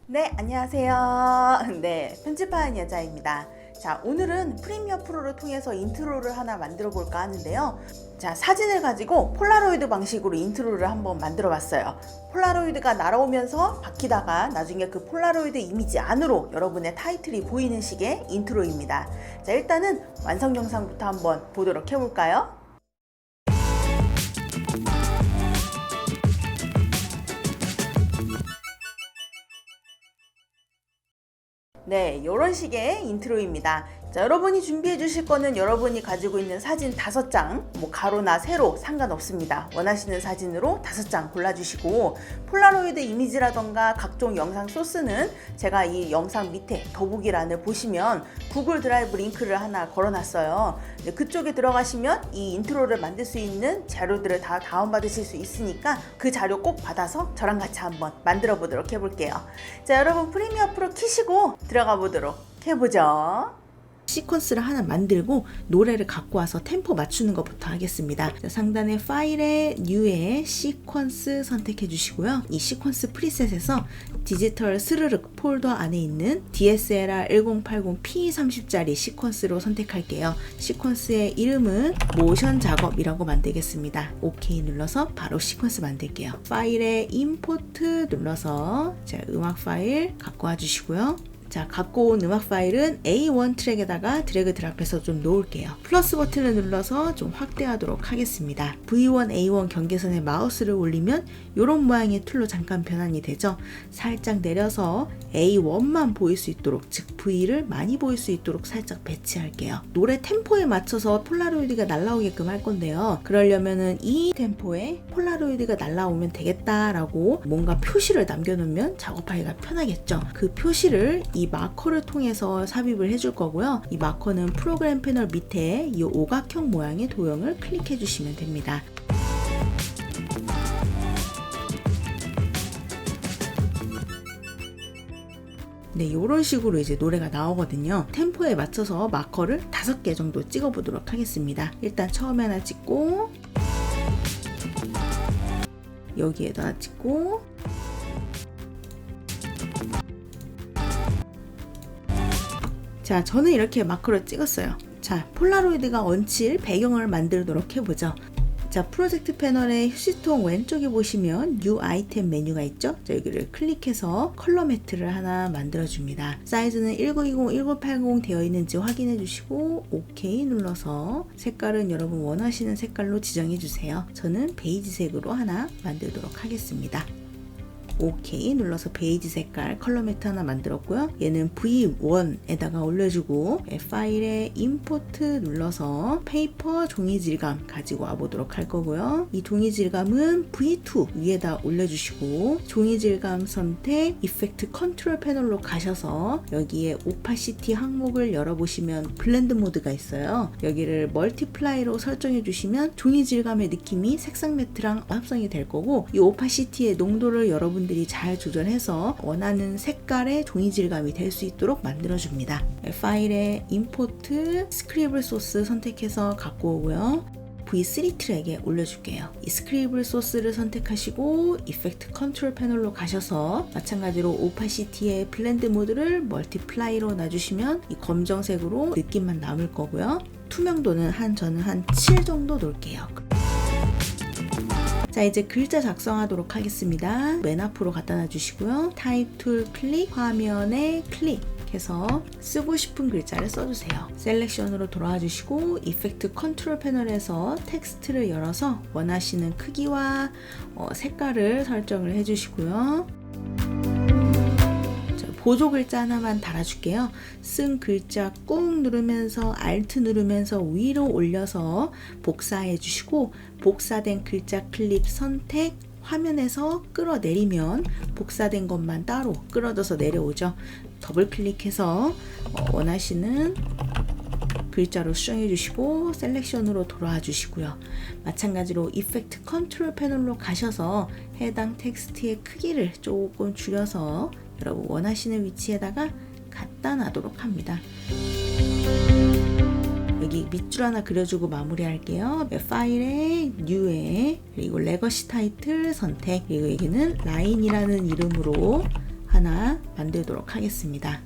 네, 안녕하세요. 네, 편집하는 여자입니다. 자, 오늘은 프리미어 프로를 통해서 인트로를 하나 만들어 볼까 하는데요. 자, 사진을 가지고 폴라로이드 방식으로 인트로를 한번 만들어 봤어요. 폴라로이드가 날아오면서 바뀌다가 나중에 그 폴라로이드 이미지 안으로 여러분의 타이틀이 보이는 식의 인트로입니다. 자, 일단은 완성 영상부터 한번 보도록 해볼까요? 네, 이런 식의 인트로입니다. 자, 여러분이 준비해 주실 거는 여러분이 가지고 있는 사진 5장, 뭐 가로나 세로 상관없습니다. 원하시는 사진으로 5장 골라주시고, 폴라로이드 이미지라던가 각종 영상 소스는 제가 이 영상 밑에 더보기란을 보시면 구글 드라이브 링크를 하나 걸어놨어요. 네, 그쪽에 들어가시면 이 인트로를 만들 수 있는 자료들을 다 다운받으실 수 있으니까 그 자료 꼭 받아서 저랑 같이 한번 만들어 보도록 해볼게요. 자, 여러분 프리미어 프로 키시고 들어가 보도록 해보죠. 시퀀스를 하나 만들고 노래를 갖고 와서 템포 맞추는 것부터 하겠습니다. 자, 상단에 파일에 뉴에 시퀀스 선택해 주시고요. 이 시퀀스 프리셋에서 디지털 스르륵 폴더 안에 있는 DSLR 1080 P30짜리 시퀀스로 선택할게요. 시퀀스의 이름은 모션 작업이라고 만들겠습니다. OK 눌러서 바로 시퀀스 만들게요. 파일에 임포트 눌러서 자, 음악 파일 갖고 와 주시고요. 자, 갖고 온 음악 파일은 A1 트랙에다가 드래그 드랍해서 좀 놓을게요. 플러스 버튼을 눌러서 좀 확대하도록 하겠습니다. V1, A1 경계선에 마우스를 올리면 이런 모양의 툴로 잠깐 변환이 되죠. 살짝 내려서 A1만 보일 수 있도록, 즉 V를 많이 보일 수 있도록 살짝 배치할게요. 노래 템포에 맞춰서 폴라로이드가 날라오게끔 할 건데요. 그러려면은 이 템포에 폴라로이드가 날라오면 되겠다라고 뭔가 표시를 남겨놓으면 작업하기가 편하겠죠. 그 표시를 이 마커를 통해서 삽입을 해줄 거고요. 이 마커는 프로그램 패널 밑에 이 오각형 모양의 도형을 클릭해 주시면 됩니다. 네, 이런 식으로 이제 노래가 나오거든요. 템포에 맞춰서 마커를 5개 정도 찍어 보도록 하겠습니다. 일단 처음에 하나 찍고, 여기에도 하나 찍고, 자, 저는 이렇게 마커를 찍었어요. 자, 폴라로이드가 얹힐 배경을 만들도록 해보죠. 자, 프로젝트 패널의 휴지통 왼쪽에 보시면 New 아이템 메뉴가 있죠? 자, 여기를 클릭해서 컬러 매트를 하나 만들어줍니다. 사이즈는 1920, 1980 되어 있는지 확인해 주시고 OK 눌러서 색깔은 여러분 원하시는 색깔로 지정해 주세요. 저는 베이지색으로 하나 만들도록 하겠습니다. OK 눌러서 베이지 색깔 컬러 매트 하나 만들었고요. 얘는 V1에다가 올려주고 파일에 임포트 눌러서 페이퍼 종이 질감 가지고 와보도록 할 거고요. 이 종이 질감은 V2 위에다 올려주시고 종이 질감 선택 이펙트 컨트롤 패널로 가셔서 여기에 오파시티 항목을 열어보시면 블렌드 모드가 있어요. 여기를 멀티플라이로 설정해 주시면 종이 질감의 느낌이 색상 매트랑 합성이 될 거고 이 오파시티의 농도를 여러분 들이 잘 조절해서 원하는 색깔의 종이 질감이 될 수 있도록 만들어줍니다. 파일에 임포트 스크리블 소스 선택해서 갖고 오고요. V3 트랙에 올려줄게요. 이 스크리블 소스를 선택하시고 이펙트 컨트롤 패널로 가셔서 마찬가지로 오파시티의 블렌드 모드를 멀티플라이로 놔주시면 이 검정색으로 느낌만 남을 거고요. 투명도는 저는 한 7 정도 놓을게요. 자, 이제 글자 작성하도록 하겠습니다. 맨 앞으로 갖다 놔주시고요. 타입 툴 클릭, 화면에 클릭해서 쓰고 싶은 글자를 써주세요. 셀렉션으로 돌아와 주시고 이펙트 컨트롤 패널에서 텍스트를 열어서 원하시는 크기와 색깔을 설정을 해주시고요. 보조 글자 하나만 달아줄게요. 쓴 글자 꾹 누르면서 Alt 누르면서 위로 올려서 복사해 주시고 복사된 글자 클립 선택 화면에서 끌어내리면 복사된 것만 따로 끌어져서 내려오죠. 더블 클릭해서 원하시는 글자로 수정해 주시고 셀렉션으로 돌아와 주시고요. 마찬가지로 이펙트 컨트롤 패널로 가셔서 해당 텍스트의 크기를 조금 줄여서 여러분 원하시는 위치에다가 갖다 놔도록 합니다. 여기 밑줄 하나 그려주고 마무리할게요. 파일에 뉴에 그리고 레거시 타이틀 선택 그리고 여기는 라인이라는 이름으로 하나 만들도록 하겠습니다.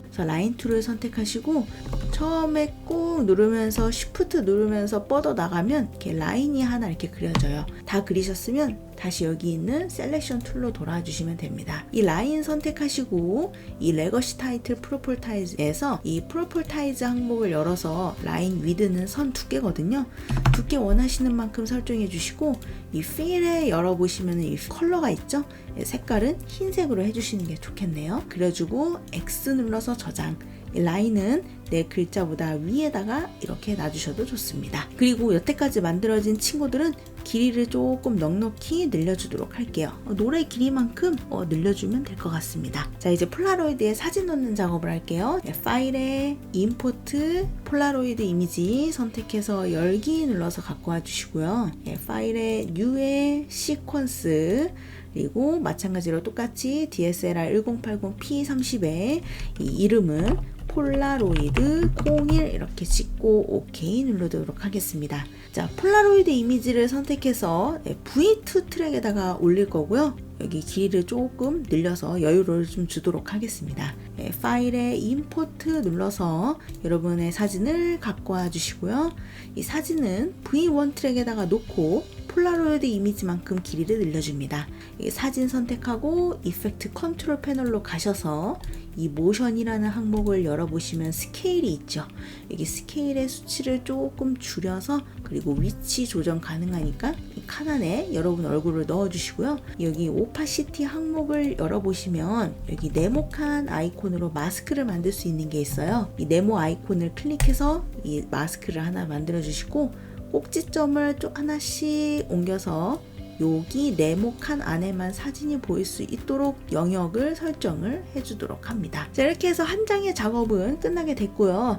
그래서 라인 툴을 선택하시고 처음에 꾹 누르면서 Shift 누르면서 뻗어 나가면 이렇게 라인이 하나 이렇게 그려져요. 다 그리셨으면 다시 여기 있는 셀렉션 툴로 돌아와 주시면 됩니다. 이 라인 선택하시고 이 레거시 타이틀 프로폴타이즈에서 이 프로폴타이즈 항목을 열어서 라인 위드는 선 두께거든요. 두께 원하시는 만큼 설정해 주시고 이 필에 열어보시면 이 컬러가 있죠? 색깔은 흰색으로 해주시는 게 좋겠네요. 그려주고 X 눌러서 저장. 이 라인은 내 글자보다 위에다가 이렇게 놔주셔도 좋습니다. 그리고 여태까지 만들어진 친구들은 길이를 조금 넉넉히 늘려주도록 할게요. 노래 길이만큼 늘려주면 될 것 같습니다. 자, 이제 폴라로이드에 사진 넣는 작업을 할게요. 파일에 임포트 폴라로이드 이미지 선택해서 열기 눌러서 갖고 와 주시고요. 파일에 뉴의 시퀀스 그리고 마찬가지로 똑같이 DSLR 1080p30에 이 이름은 폴라로이드 01 이렇게 찍고 OK 누르도록 하겠습니다. 자, 폴라로이드 이미지를 선택해서 V2 트랙에다가 올릴 거고요. 여기 길이를 조금 늘려서 여유를 좀 주도록 하겠습니다. 파일에 임포트 눌러서 여러분의 사진을 갖고 와 주시고요. 이 사진은 V1 트랙에다가 놓고 폴라로이드 이미지만큼 길이를 늘려줍니다. 사진 선택하고 이펙트 컨트롤 패널로 가셔서 이 모션이라는 항목을 열어보시면 스케일이 있죠. 여기 스케일의 수치를 조금 줄여서 그리고 위치 조정 가능하니까 이 칸 안에 여러분 얼굴을 넣어주시고요. 여기 오파시티 항목을 열어보시면 여기 네모칸 아이콘으로 마스크를 만들 수 있는 게 있어요. 이 네모 아이콘을 클릭해서 이 마스크를 하나 만들어 주시고 꼭지점을 좀 하나씩 옮겨서 여기 네모칸 안에만 사진이 보일 수 있도록 영역을 설정을 해주도록 합니다. 자, 이렇게 해서 한 장의 작업은 끝나게 됐고요.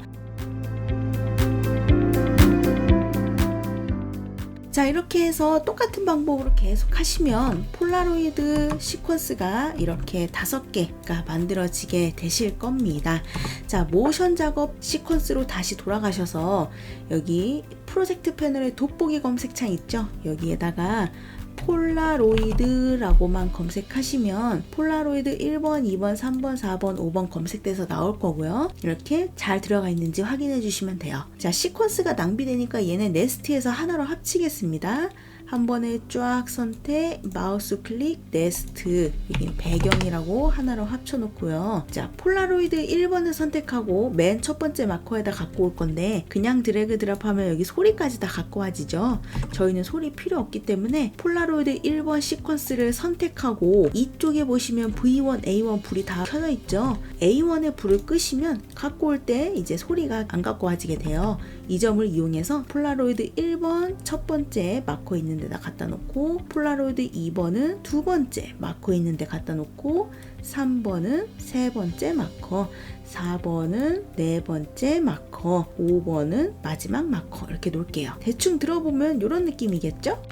자, 이렇게 해서 똑같은 방법으로 계속 하시면 폴라로이드 시퀀스가 이렇게 5개가 만들어지게 되실 겁니다. 자, 모션 작업 시퀀스로 다시 돌아가셔서 여기 프로젝트 패널에 돋보기 검색창 있죠? 여기에다가 폴라로이드라고만 검색하시면 폴라로이드 1번, 2번, 3번, 4번, 5번 검색돼서 나올 거고요. 이렇게 잘 들어가 있는지 확인해 주시면 돼요. 자, 시퀀스가 낭비되니까 얘네 네스트에서 하나로 합치겠습니다. 한 번에 쫙 선택, 마우스 클릭, 네스트, 여기 배경이라고 하나로 합쳐 놓고요. 자, 폴라로이드 1번을 선택하고 맨 첫 번째 마커에다 갖고 올 건데 그냥 드래그 드랍하면 여기 소리까지 다 갖고 와지죠. 저희는 소리 필요 없기 때문에 폴라로이드 1번 시퀀스를 선택하고 이쪽에 보시면 V1, A1 불이 다 켜져 있죠. A1의 불을 끄시면 갖고 올 때 이제 소리가 안 갖고 와지게 돼요. 이 점을 이용해서 폴라로이드 1번 첫 번째 마커 있는 데다 갖다 놓고 폴라로이드 2번은 두 번째 마커 있는 데 갖다 놓고 3번은 세 번째 마커, 4번은 네 번째 마커, 5번은 마지막 마커 이렇게 놓을게요. 대충 들어보면 이런 느낌이겠죠?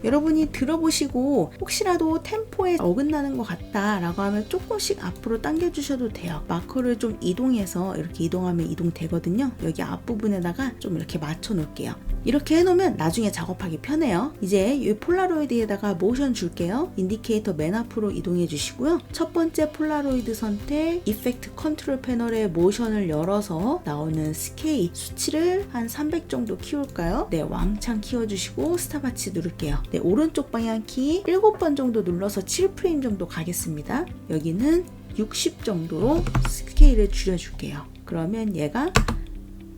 여러분이 들어보시고 혹시라도 템포에 어긋나는 것 같다 라고 하면 조금씩 앞으로 당겨 주셔도 돼요. 마커를 좀 이동해서 이렇게 이동하면 이동되거든요. 여기 앞부분에다가 좀 이렇게 맞춰 놓을게요. 이렇게 해놓으면 나중에 작업하기 편해요. 이제 이 폴라로이드에다가 모션 줄게요. 인디케이터 맨 앞으로 이동해 주시고요. 첫 번째 폴라로이드 선택, 이펙트 컨트롤 패널에 모션을 열어서 나오는 스케일 수치를 한 300 정도 키울까요? 네, 왕창 키워주시고 스탑워치 누를게요. 네, 오른쪽 방향 키 7번 정도 눌러서 7프레임 정도 가겠습니다. 여기는 60 정도로 스케일을 줄여줄게요. 그러면 얘가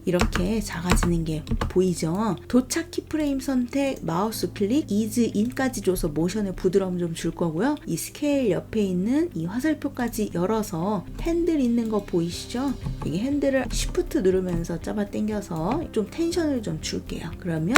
이렇게 작아지는 게 보이죠? 도착 키프레임 선택, 마우스 클릭, 이즈 인까지 줘서 모션의 부드러움 좀 줄 거고요. 이 스케일 옆에 있는 이 화살표까지 열어서 핸들 있는 거 보이시죠? 여기 핸들을 Shift 누르면서 잡아 당겨서 좀 텐션을 좀 줄게요. 그러면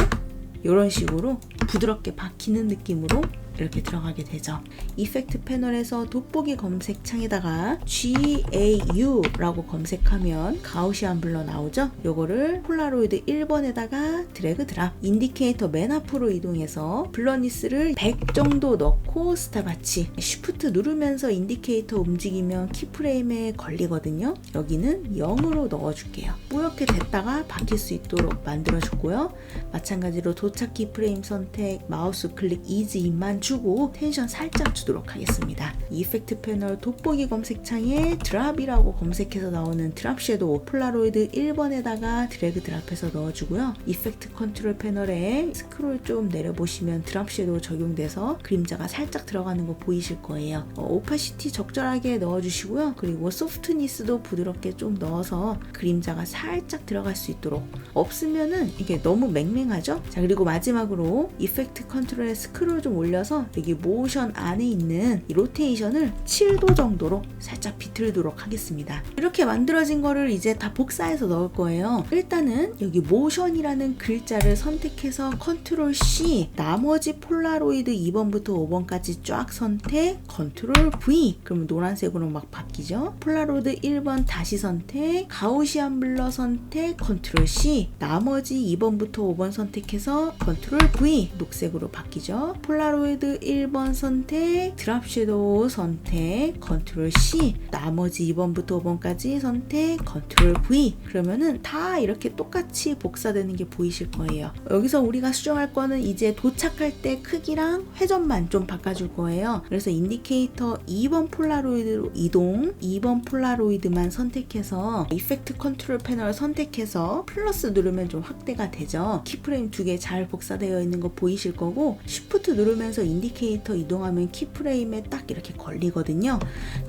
이런 식으로 부드럽게 박히는 느낌으로 이렇게 들어가게 되죠. 이펙트 패널에서 돋보기 검색창에다가 GAU라고 검색하면 가우시안 블러 나오죠? 요거를 폴라로이드 1번에다가 드래그 드랍, 인디케이터 맨 앞으로 이동해서 블러니스를 100 정도 넣고 스탑워치, 쉬프트 누르면서 인디케이터 움직이면 키프레임에 걸리거든요. 여기는 0으로 넣어줄게요. 뿌옇게 됐다가 바뀔 수 있도록 만들어줬고요. 마찬가지로 도착 키프레임 선택, 마우스 클릭, 이즈 인만 주고 텐션 살짝 주도록 하겠습니다. 이펙트 패널 돋보기 검색창에 드랍이라고 검색해서 나오는 드랍 섀도우 폴라로이드 1번에다가 드래그 드랍해서 넣어주고요. 이펙트 컨트롤 패널에 스크롤 좀 내려보시면 드랍 섀도우 적용돼서 그림자가 살짝 들어가는 거 보이실 거예요. 오파시티 적절하게 넣어주시고요. 그리고 소프트니스도 부드럽게 좀 넣어서 그림자가 살짝 들어갈 수 있도록, 없으면은 이게 너무 맹맹하죠? 자, 그리고 마지막으로 이펙트 컨트롤에 스크롤 좀 올려서 여기 모션 안에 있는 이 로테이션을 7도 정도로 살짝 비틀도록 하겠습니다. 이렇게 만들어진 거를 이제 다 복사해서 넣을 거예요. 일단은 여기 모션이라는 글자를 선택해서 컨트롤 C, 나머지 폴라로이드 2번부터 5번까지 쫙 선택, 컨트롤 V, 그러면 노란색으로 막 바뀌죠. 폴라로이드 1번 다시 선택, 가우시안 블러 선택, 컨트롤 C, 나머지 2번부터 5번 선택해서 컨트롤 V, 녹색으로 바뀌죠. 폴라로이드 1번 선택, 드랍 섀도우 선택, 컨트롤 C, 나머지 2번부터 5번까지 선택, 컨트롤 V. 그러면은 다 이렇게 똑같이 복사되는 게 보이실 거예요. 여기서 우리가 수정할 거는 이제 도착할 때 크기랑 회전만 좀 바꿔줄 거예요. 그래서 인디케이터 2번 폴라로이드로 이동, 2번 폴라로이드만 선택해서 이펙트 컨트롤 패널 선택해서 플러스 누르면 좀 확대가 되죠. 키프레임 2개 잘 복사되어 있는 거 보이실 거고, 쉬프트 누르면서 인디케이터 이동하면 키프레임에 딱 이렇게 걸리거든요.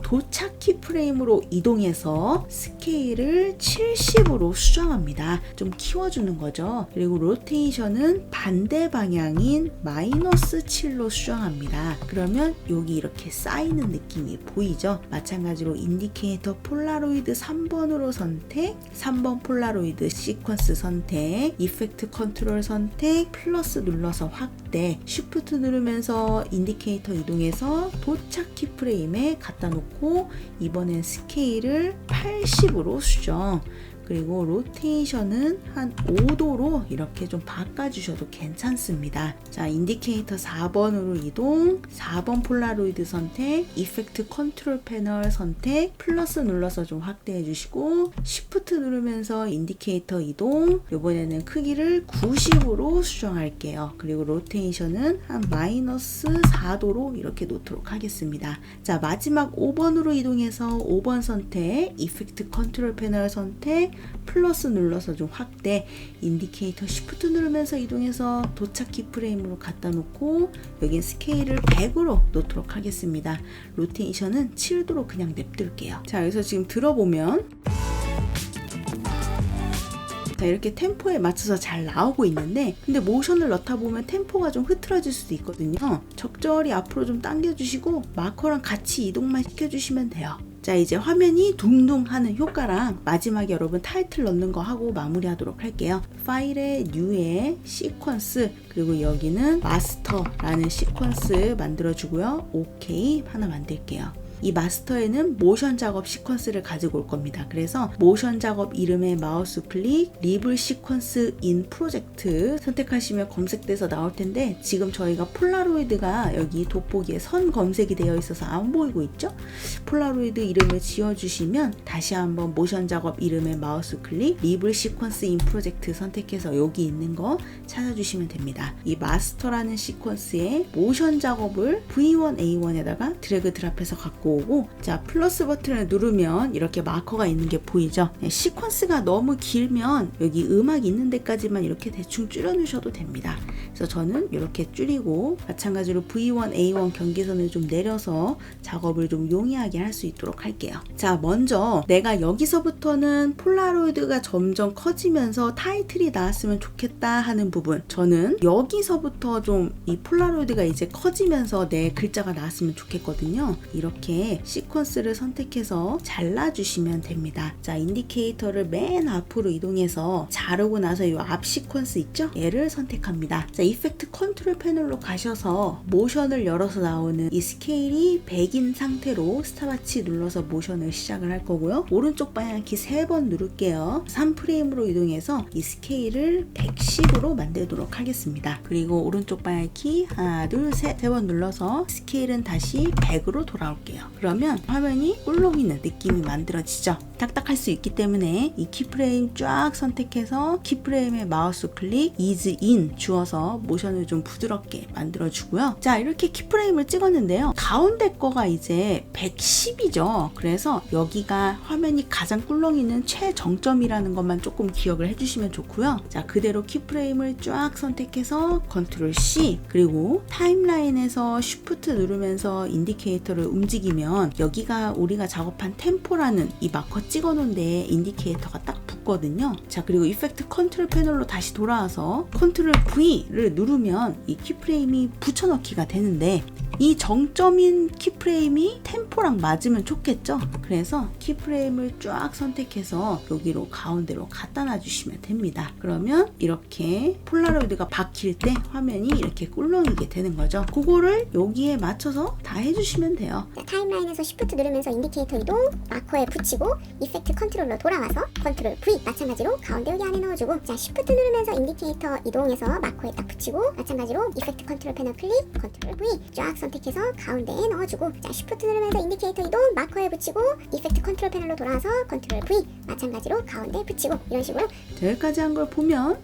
도착 키프레임으로 이동해서 스케일을 70으로 수정합니다. 좀 키워주는 거죠. 그리고 로테이션은 반대 방향인 마이너스 7로 수정합니다. 그러면 여기 이렇게 쌓이는 느낌이 보이죠? 마찬가지로 인디케이터 폴라로이드 3번으로 선택, 3번 폴라로이드 시퀀스 선택, 이펙트 컨트롤 선택, 플러스 눌러서 확대, 쉬프트 누르면서 인디케이터 이동해서 도착 키프레임에 갖다 놓고 이번엔 스케일을 80으로 수정, 그리고 로테이션은 한 5도로 이렇게 좀 바꿔주셔도 괜찮습니다. 자, 인디케이터 4번으로 이동, 4번 폴라로이드 선택, 이펙트 컨트롤 패널 선택, 플러스 눌러서 좀 확대해 주시고, 쉬프트 누르면서 인디케이터 이동, 이번에는 크기를 90으로 수정할게요. 그리고 로테이션은 한 마이너스 4도로 이렇게 놓도록 하겠습니다. 자, 마지막 5번으로 이동해서 5번 선택, 이펙트 컨트롤 패널 선택, 플러스 눌러서 좀 확대, 인디케이터 쉬프트 누르면서 이동해서 도착 키프레임으로 갖다 놓고 여긴 스케일을 100으로 놓도록 하겠습니다. 로테이션은 7도로 그냥 냅둘게요. 자, 여기서 지금 들어보면 자, 이렇게 템포에 맞춰서 잘 나오고 있는데, 근데 모션을 넣다 보면 템포가 좀 흐트러질 수도 있거든요. 적절히 앞으로 좀 당겨주시고 마커랑 같이 이동만 시켜주시면 돼요. 자, 이제 화면이 둥둥 하는 효과랑 마지막에 여러분 타이틀 넣는 거 하고 마무리하도록 할게요. 파일에 뉴에 시퀀스, 그리고 여기는 마스터라는 시퀀스 만들어주고요. 오케이 하나 만들게요. 이 마스터에는 모션 작업 시퀀스를 가지고 올 겁니다. 그래서 모션 작업 이름에 마우스 클릭, 리블 시퀀스 인 프로젝트 선택하시면 검색돼서 나올 텐데, 지금 저희가 폴라로이드가 여기 돋보기에 선 검색이 되어 있어서 안 보이고 있죠? 폴라로이드 이름을 지어주시면 다시 한번 모션 작업 이름에 마우스 클릭, 리블 시퀀스 인 프로젝트 선택해서 여기 있는 거 찾아주시면 됩니다. 이 마스터라는 시퀀스에 모션 작업을 V1A1에다가 드래그 드랍해서 갖고 오고, 자, 플러스 버튼을 누르면 이렇게 마커가 있는 게 보이죠? 시퀀스가 너무 길면 여기 음악 있는 데까지만 이렇게 대충 줄여 놓으셔도 됩니다. 그래서 저는 이렇게 줄이고, 마찬가지로 V1A1 경계선을 좀 내려서 작업을 좀 용이하게 할 수 있도록 할게요. 자, 먼저 내가 여기서부터는 폴라로이드가 점점 커지면서 타이틀이 나왔으면 좋겠다 하는 부분, 저는 여기서부터 좀 이 폴라로이드가 이제 커지면서 내 글자가 나왔으면 좋겠거든요. 이렇게 시퀀스를 선택해서 잘라주시면 됩니다. 자, 인디케이터를 맨 앞으로 이동해서 자르고 나서 이 앞 시퀀스 있죠? 얘를 선택합니다. 자, 이펙트 컨트롤 패널로 가셔서 모션을 열어서 나오는 이 스케일이 100인 상태로 스탑워치 눌러서 모션을 시작을 할 거고요. 오른쪽 방향키 3번 누를게요. 3프레임으로 이동해서 이 스케일을 110으로 만들도록 하겠습니다. 그리고 오른쪽 방향키 하나, 둘, 셋, 3번 눌러서 스케일은 다시 100으로 돌아올게요. 그러면 화면이 꿀렁이는 느낌이 만들어지죠. 딱딱할 수 있기 때문에 이 키프레임 쫙 선택해서 키프레임에 마우스 클릭 Ease In 주어서 모션을 좀 부드럽게 만들어주고요. 자, 이렇게 키프레임을 찍었는데요. 가운데 거가 이제 110이죠. 그래서 여기가 화면이 가장 꿀렁이는 최정점이라는 것만 조금 기억을 해주시면 좋고요. 자, 그대로 키프레임을 쫙 선택해서 컨트롤 C, 그리고 타임라인에서 쉬프트 누르면서 인디케이터를 움직이면 여기가 우리가 작업한 템포라는 이 마커 찍어놓은 데에 인디케이터가 딱 붙거든요. 자, 그리고 이펙트 컨트롤 패널로 다시 돌아와서 컨트롤 V를 누르면 이 키프레임이 붙여넣기가 되는데, 이 정점인 키프레임이 템포랑 맞으면 좋겠죠. 그래서 키프레임을 쫙 선택해서 여기로 가운데로 갖다 놔주시면 됩니다. 그러면 이렇게 폴라로이드가 박힐 때 화면이 이렇게 꿀렁이게 되는 거죠. 그거를 여기에 맞춰서 다 해주시면 돼요. 자, 타임라인에서 Shift 누르면서 인디케이터 이동, 마커에 붙이고 이펙트 컨트롤러 돌아와서 컨트롤 V 마찬가지로 가운데 여기 안에 넣어주고, 자, Shift 누르면서 인디케이터 이동해서 마커에 딱 붙이고 마찬가지로 이펙트 컨트롤 패널 클릭, 컨트롤 V 쫙 선택해서 가운데에 넣어주고, 자, Shift 누르면서 인디케이터 이동, 마커에 붙이고 이펙트 컨트롤 패널로 돌아와서 컨트롤 V 마찬가지로 가운데 붙이고, 이런 식으로 여기까지 한 걸 보면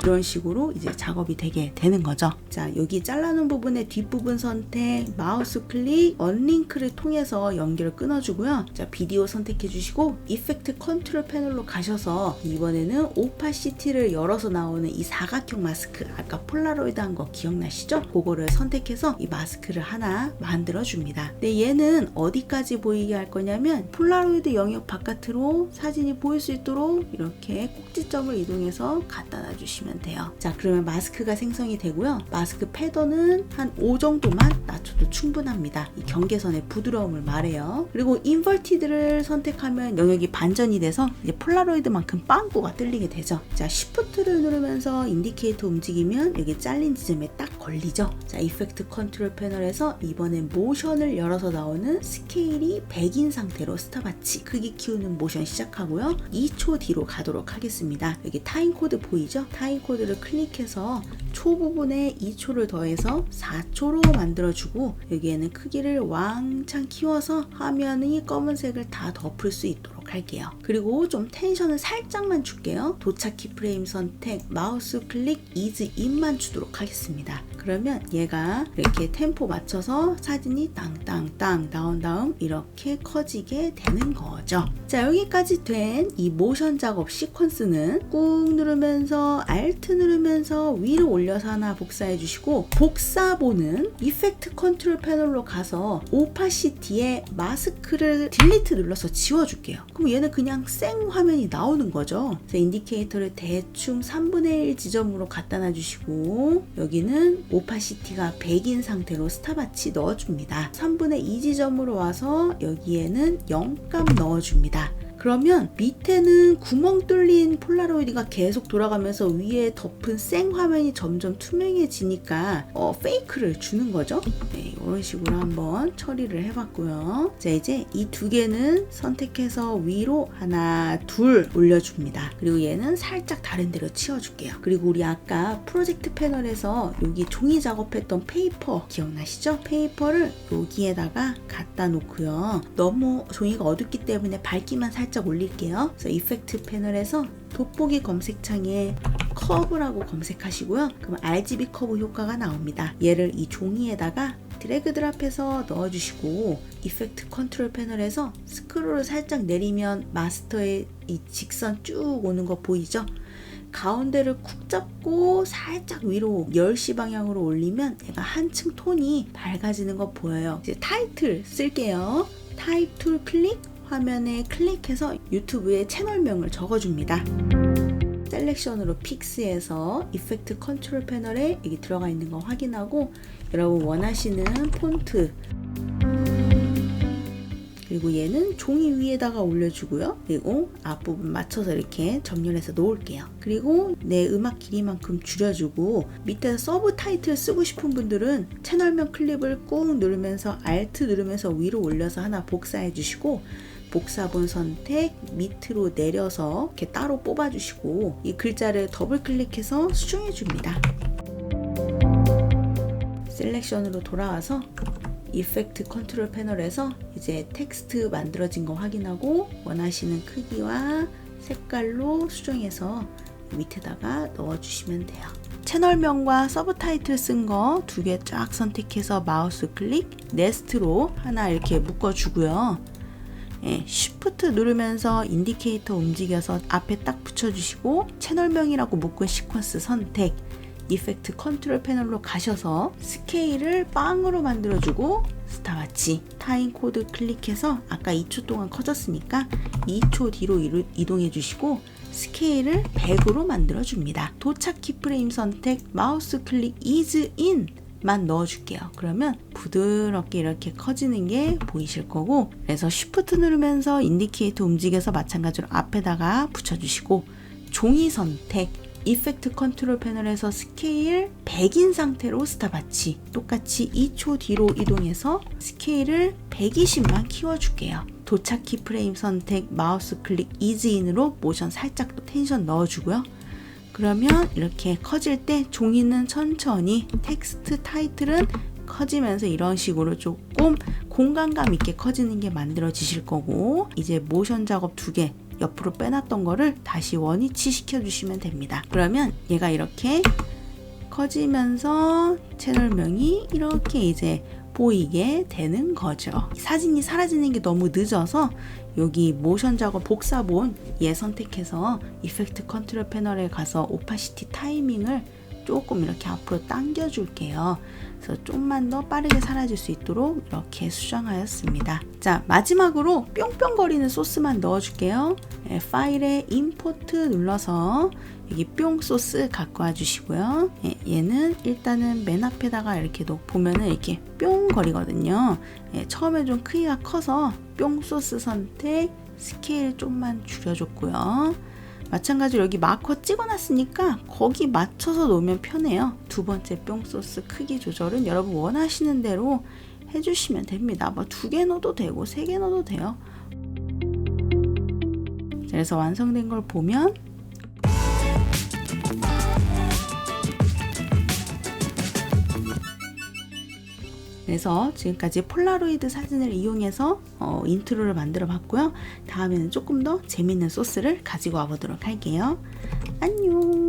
이런 식으로 이제 작업이 되게 되는 거죠. 자, 여기 잘라놓은 부분의 뒷부분 선택, 마우스 클릭, 언링크를 통해서 연결을 끊어주고요. 자, 비디오 선택해 주시고 이펙트 컨트롤 패널로 가셔서 이번에는 오파시티를 열어서 나오는 이 사각형 마스크, 아까 폴라로이드 한 거 기억나시죠? 그거를 선택해서 이 마스크를 하나 만들어 줍니다. 근데 얘는 어디까지 보이게 할 거냐면 폴라로이드 영역 바깥으로 사진이 보일 수 있도록 이렇게 꼭지점을 이동해서 갖다 놔주시면 돼요. 자, 그러면 마스크가 생성이 되고요. 마스크 패턴은 한 5 정도만 낮춰도 충분합니다. 이 경계선의 부드러움을 말해요. 그리고 인버티드를 선택하면 영역이 반전이 돼서 이제 폴라로이드만큼 빵꾸가 뚫리게 되죠. 자, Shift를 누르면서 인디케이터 움직이면 여기 잘린 지점에 딱 걸리죠. 자, 이펙트 컨트롤 패널에서 이번엔 모션을 열어서 나오는 스케일이 100인 상태로 스탑와치 크기 키우는 모션 시작하고요. 2초 뒤로 가도록 하겠습니다. 여기 타임 코드 보이죠? 타임 코드를 클릭해서 초 부분에 2초를 더해서 4초로 만들어주고, 여기에는 크기를 왕창 키워서 화면이 검은색을 다 덮을 수 있도록 할게요. 그리고 좀 텐션을 살짝만 줄게요. 도착 키프레임 선택, 마우스 클릭, 이즈 인만 주도록 하겠습니다. 그러면 얘가 이렇게 템포 맞춰서 사진이 땅땅땅 나온 다음 이렇게 커지게 되는 거죠. 자, 여기까지 된 이 모션 작업 시퀀스는 꾹 누르면서 Alt 누르면서 위로 올려서 하나 복사해 주시고, 복사본은 이펙트 컨트롤 패널로 가서 오파시티에 마스크를 딜리트 눌러서 지워줄게요. 그럼 얘는 그냥 생 화면이 나오는 거죠. 그래서 인디케이터를 대충 3분의 1 지점으로 갖다 놔주시고, 여기는 오파시티가 100인 상태로 스탑와치 넣어줍니다. 3분의 2 지점으로 와서 여기에는 0값 넣어줍니다. 그러면 밑에는 구멍 뚫린 폴라로이드가 계속 돌아가면서 위에 덮은 생 화면이 점점 투명해지니까 페이크를 주는 거죠. 네, 이런 식으로 한번 처리를 해봤고요. 자, 이제 이 두 개는 선택해서 위로 하나, 둘 올려줍니다. 그리고 얘는 살짝 다른 데로 치워줄게요. 그리고 우리 아까 프로젝트 패널에서 여기 종이 작업했던 페이퍼 기억나시죠? 페이퍼를 여기에다가 갖다 놓고요. 너무 종이가 어둡기 때문에 밝기만 살짝 올릴게요. 그래서 이펙트 패널에서 돋보기 검색창에 커브라고 검색하시고요. 그럼 RGB 커브 효과가 나옵니다. 얘를 이 종이에다가 드래그 드랍해서 넣어주시고, 이펙트 컨트롤 패널에서 스크롤을 살짝 내리면 마스터의 이 직선 쭉 오는 거 보이죠? 가운데를 쿡 잡고 살짝 위로 10시 방향으로 올리면 얘가 한층 톤이 밝아지는 거 보여요. 이제 타이틀 쓸게요. 타입 툴 클릭, 화면에 클릭해서 유튜브의 채널명을 적어줍니다. 셀렉션으로 픽스해서 이펙트 컨트롤 패널에 여기 들어가 있는 거 확인하고, 여러분 원하시는 폰트, 그리고 얘는 종이 위에다가 올려주고요. 그리고 앞부분 맞춰서 이렇게 정렬해서 놓을게요. 그리고 내 음악 길이만큼 줄여주고, 밑에서 서브 타이틀 쓰고 싶은 분들은 채널명 클립을 꾹 누르면서 Alt 누르면서 위로 올려서 하나 복사해 주시고, 복사본 선택 밑으로 내려서 이렇게 따로 뽑아주시고, 이 글자를 더블 클릭해서 수정해 줍니다. 셀렉션으로 돌아와서 이펙트 컨트롤 패널에서 이제 텍스트 만들어진 거 확인하고 원하시는 크기와 색깔로 수정해서 밑에다가 넣어주시면 돼요. 채널명과 서브타이틀 쓴 거 두 개 쫙 선택해서 마우스 클릭, 네스트로 하나 이렇게 묶어주고요. 쉬프트 누르면서 인디케이터 움직여서 앞에 딱 붙여주시고 채널명이라고 묶은 시퀀스 선택, 이펙트 컨트롤 패널로 가셔서 스케일을 빵으로 만들어주고 스타와치 타임 코드 클릭해서 아까 2초 동안 커졌으니까 2초 뒤로 이동해 주시고 스케일을 100으로 만들어 줍니다. 도착 키프레임 선택, 마우스 클릭 ease in 만 넣어줄게요. 그러면 부드럽게 이렇게 커지는 게 보이실 거고, 그래서 쉬프트 누르면서 인디케이터 움직여서 마찬가지로 앞에다가 붙여주시고 종이 선택, 이펙트 컨트롤 패널에서 스케일 100인 상태로 스탑와치 똑같이 2초 뒤로 이동해서 스케일을 120만 키워줄게요. 도착 키프레임 선택, 마우스 클릭 ease in으로 모션 살짝 또 텐션 넣어주고요. 그러면 이렇게 커질 때 종이는 천천히, 텍스트 타이틀은 커지면서 이런 식으로 조금 공간감 있게 커지는 게 만들어지실 거고, 이제 모션 작업 2개 옆으로 빼놨던 거를 다시 원위치 시켜주시면 됩니다. 그러면 얘가 이렇게 커지면서 채널명이 이렇게 이제 보이게 되는 거죠. 사진이 사라지는 게 너무 늦어서 여기 모션 작업 복사본 얘 선택해서 이펙트 컨트롤 패널에 가서 오파시티 타이밍을 조금 이렇게 앞으로 당겨 줄게요. 그래서 좀만 더 빠르게 사라질 수 있도록 이렇게 수정하였습니다. 자, 마지막으로 뿅뿅거리는 소스만 넣어줄게요. 파일에 임포트 눌러서 여기 뿅 소스 갖고 와 주시고요. 얘는 일단은 맨 앞에다가 이렇게 보면은 이렇게 뿅 거리거든요. 처음에 좀 크기가 커서 뿅 소스 선택, 스케일 좀만 줄여줬고요. 마찬가지로 여기 마커 찍어놨으니까 거기 맞춰서 놓으면 편해요. 두 번째 뿅 소스 크기 조절은 여러분 원하시는 대로 해주시면 됩니다. 뭐 2개 넣어도 되고 3개 넣어도 돼요. 그래서 완성된 걸 보면 그래서 지금까지 폴라로이드 사진을 이용해서 인트로를 만들어 봤고요. 다음에는 조금 더 재밌는 소스를 가지고 와보도록 할게요. 안녕.